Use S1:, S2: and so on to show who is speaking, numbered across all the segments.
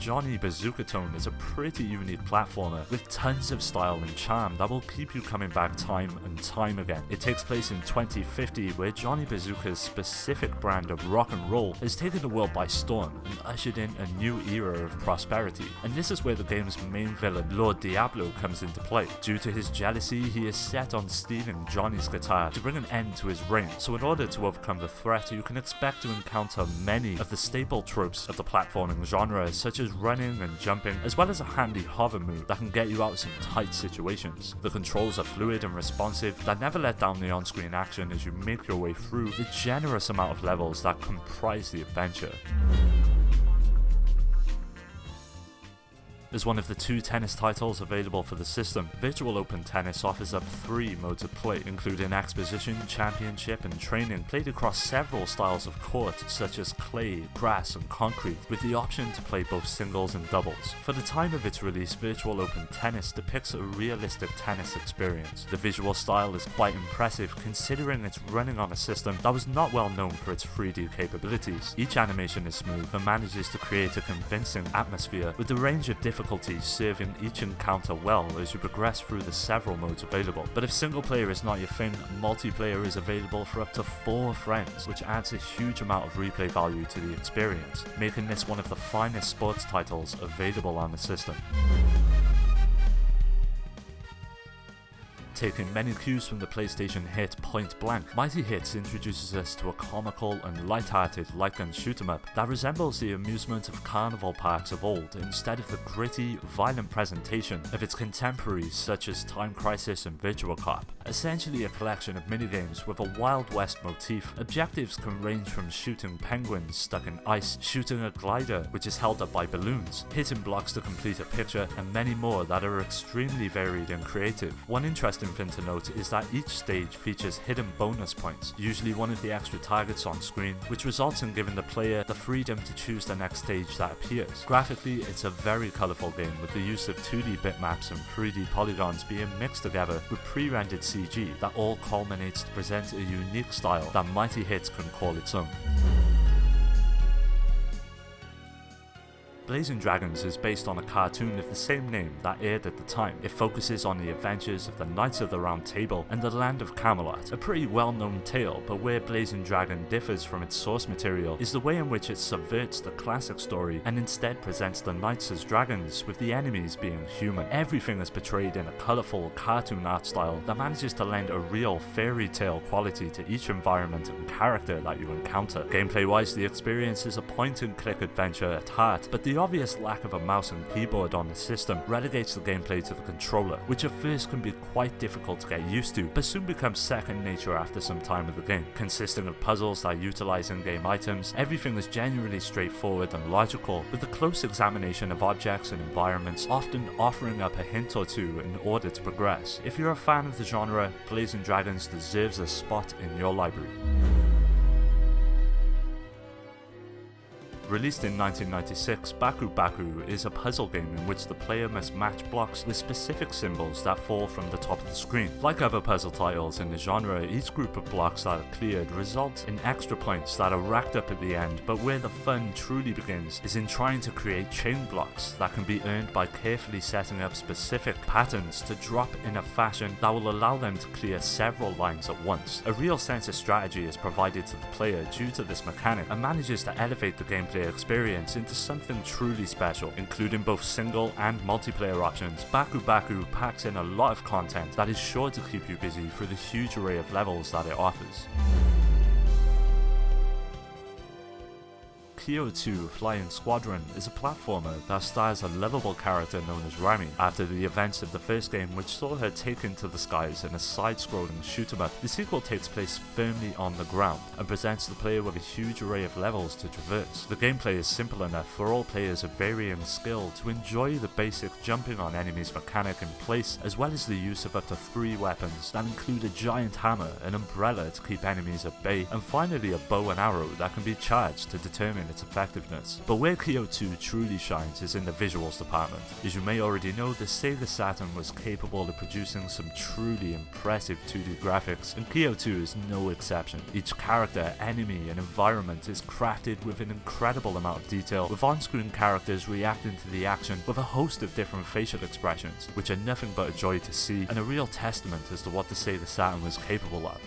S1: Johnny Bazooka Tone is a pretty unique platformer with tons of style and charm that will keep you coming back time and time again. It takes place in 2050, where Johnny Bazooka's specific brand of rock and roll has taken the world by storm and ushered in a new era of prosperity. And this is where the game's main villain, Lord Diablo, comes into play. Due to his jealousy, he is set on stealing Johnny's guitar to bring an end to his reign. So in order to overcome the threat, you can expect to encounter many of the staple tropes of the platforming genre, such as running and jumping, as well as a handy hover move that can get you out of some tight situations. The controls are fluid and responsive that never let down the on-screen action as you make your way through the generous amount of levels that comprise the adventure. As one of the 2 tennis titles available for the system, Virtual Open Tennis offers up 3 modes of play, including Exposition, Championship, and Training, played across several styles of court, such as clay, grass, and concrete, with the option to play both singles and doubles. For the time of its release, Virtual Open Tennis depicts a realistic tennis experience. The visual style is quite impressive, considering it's running on a system that was not well known for its 3D capabilities. Each animation is smooth and manages to create a convincing atmosphere, with the range of difficulties serving each encounter well as you progress through the several modes available. But if single player is not your thing, multiplayer is available for up to 4 friends, which adds a huge amount of replay value to the experience, making this one of the finest sports titles available on the system. Taking many cues from the PlayStation hit Point Blank, Mighty Hits introduces us to a comical and light-hearted light gun shoot-em-up that resembles the amusement of carnival parks of old instead of the gritty, violent presentation of its contemporaries such as Time Crisis and Virtua Cop. Essentially a collection of minigames with a Wild West motif, objectives can range from shooting penguins stuck in ice, shooting a glider which is held up by balloons, hitting blocks to complete a picture, and many more that are extremely varied and creative. One interesting thing to note is that each stage features hidden bonus points, usually one of the extra targets on screen, which results in giving the player the freedom to choose the next stage that appears. Graphically, it's a very colourful game with the use of 2D bitmaps and 3D polygons being mixed together with pre-rendered CG that all culminates to present a unique style that Mighty Hits can call its own. Blazing Dragons is based on a cartoon of the same name that aired at the time. It focuses on the adventures of the Knights of the Round Table and the land of Camelot, a pretty well-known tale, but where Blazing Dragon differs from its source material is the way in which it subverts the classic story and instead presents the knights as dragons, with the enemies being human. Everything is portrayed in a colourful cartoon art style that manages to lend a real fairy tale quality to each environment and character that you encounter. Gameplay-wise, the experience is a point-and-click adventure at heart, but the obvious lack of a mouse and keyboard on the system relegates the gameplay to the controller, which at first can be quite difficult to get used to, but soon becomes second nature after some time with the game. Consisting of puzzles that utilize in-game items, everything is genuinely straightforward and logical, with a close examination of objects and environments often offering up a hint or two in order to progress. If you're a fan of the genre, Blazing Dragons deserves a spot in your library. Released in 1996, Baku Baku is a puzzle game in which the player must match blocks with specific symbols that fall from the top of the screen. Like other puzzle titles in the genre, each group of blocks that are cleared results in extra points that are racked up at the end, but where the fun truly begins is in trying to create chain blocks that can be earned by carefully setting up specific patterns to drop in a fashion that will allow them to clear several lines at once. A real sense of strategy is provided to the player due to this mechanic and manages to elevate the gameplay experience into something truly special, including both single and multiplayer options. Baku Baku packs in a lot of content that is sure to keep you busy through the huge array of levels that it offers. Kyo 2 Flying Squadron is a platformer that stars a lovable character known as Rami. After the events of the first game, which saw her taken to the skies in a side-scrolling shoot-em-up, the sequel takes place firmly on the ground and presents the player with a huge array of levels to traverse. The gameplay is simple enough for all players of varying skill to enjoy the basic jumping on enemies mechanic in place, as well as the use of up to 3 weapons that include a giant hammer, an umbrella to keep enemies at bay, and finally a bow and arrow that can be charged to determine its effectiveness. But where KO2 truly shines is in the visuals department. As you may already know, the Sega Saturn was capable of producing some truly impressive 2D graphics, and KO2 is no exception. Each character, enemy, and environment is crafted with an incredible amount of detail, with on-screen characters reacting to the action with a host of different facial expressions, which are nothing but a joy to see and a real testament as to what the Sega Saturn was capable of.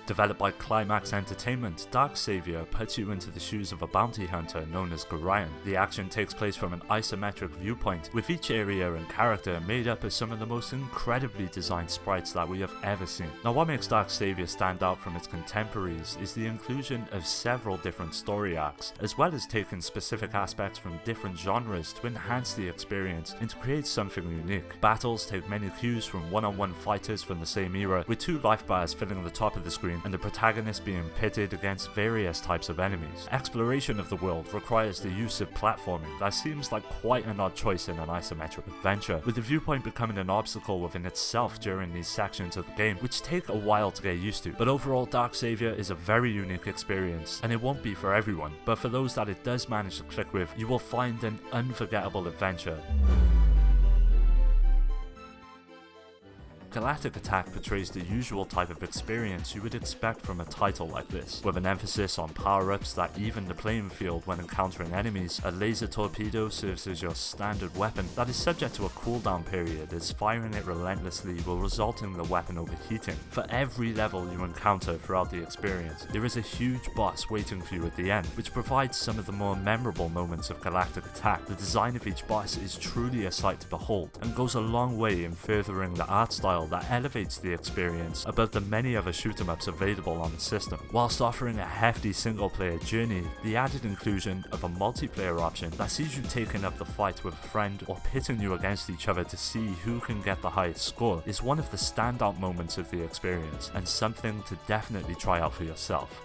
S1: Developed by Climax Entertainment, Dark Savior puts you into the shoes of a bounty hunter known as Gorion. The action takes place from an isometric viewpoint, with each area and character made up of some of the most incredibly designed sprites that we have ever seen. Now, what makes Dark Savior stand out from its contemporaries is the inclusion of several different story arcs, as well as taking specific aspects from different genres to enhance the experience and to create something unique. Battles take many cues from one-on-one fighters from the same era, with 2 life bars filling the top of the screen and the protagonist being pitted against various types of enemies. Exploration of the world requires the use of platforming that seems like quite an odd choice in an isometric adventure, with the viewpoint becoming an obstacle within itself during these sections of the game, which take a while to get used to. But overall, Dark Savior is a very unique experience, and it won't be for everyone, but for those that it does manage to click with, you will find an unforgettable adventure. Galactic Attack portrays the usual type of experience you would expect from a title like this, with an emphasis on power-ups that even the playing field when encountering enemies. A laser torpedo serves as your standard weapon that is subject to a cooldown period, as firing it relentlessly will result in the weapon overheating. For every level you encounter throughout the experience, there is a huge boss waiting for you at the end, which provides some of the more memorable moments of Galactic Attack. The design of each boss is truly a sight to behold, and goes a long way in furthering the art style that elevates the experience above the many other shoot-em-ups available on the system. Whilst offering a hefty single-player journey, the added inclusion of a multiplayer option that sees you taking up the fight with a friend or pitting you against each other to see who can get the highest score is one of the standout moments of the experience, and something to definitely try out for yourself.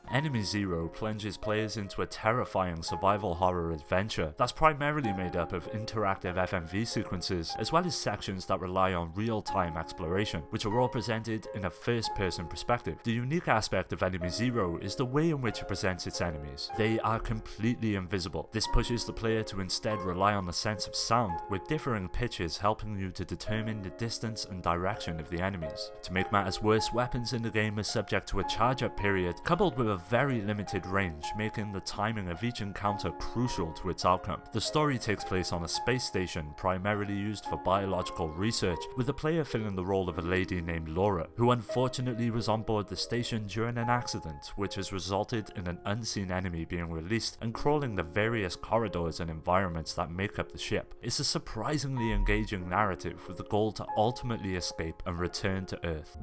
S1: Enemy Zero plunges players into a terrifying survival horror adventure that's primarily made up of interactive FMV sequences, as well as sections that rely on real-time exploration, which are all presented in a first-person perspective. The unique aspect of Enemy Zero is the way in which it presents its enemies. They are completely invisible. This pushes the player to instead rely on the sense of sound, with differing pitches helping you to determine the distance and direction of the enemies. To make matters worse, weapons in the game are subject to a charge-up period, coupled with a very limited range, making the timing of each encounter crucial to its outcome. The story takes place on a space station primarily used for biological research, with the player filling the role of a lady named Laura, who unfortunately was on board the station during an accident, which has resulted in an unseen enemy being released and crawling the various corridors and environments that make up the ship. It's a surprisingly engaging narrative with the goal to ultimately escape and return to Earth.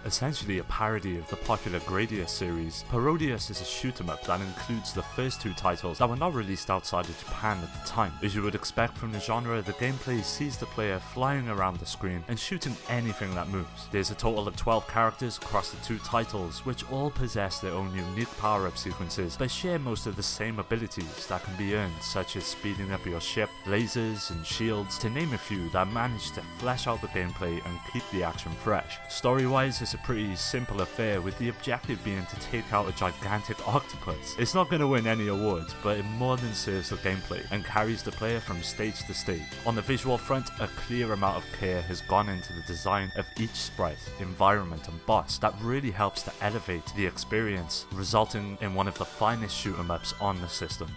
S1: Essentially a parody of the popular Gradius series, Parodius is a shoot-em-up that includes the first 2 titles that were not released outside of Japan at the time. As you would expect from the genre, the gameplay sees the player flying around the screen and shooting anything that moves. There's a total of 12 characters across the 2 titles, which all possess their own unique power-up sequences, but share most of the same abilities that can be earned, such as speeding up your ship, lasers and shields, to name a few that manage to flesh out the gameplay and keep the action fresh. Story-wise, it's a pretty simple affair, with the objective being to take out a gigantic octopus. It's not going to win any awards, but it more than serves the gameplay and carries the player from stage to stage. On the visual front, a clear amount of care has gone into the design of each sprite, environment and boss that really helps to elevate the experience, resulting in one of the finest shoot 'em ups on the system.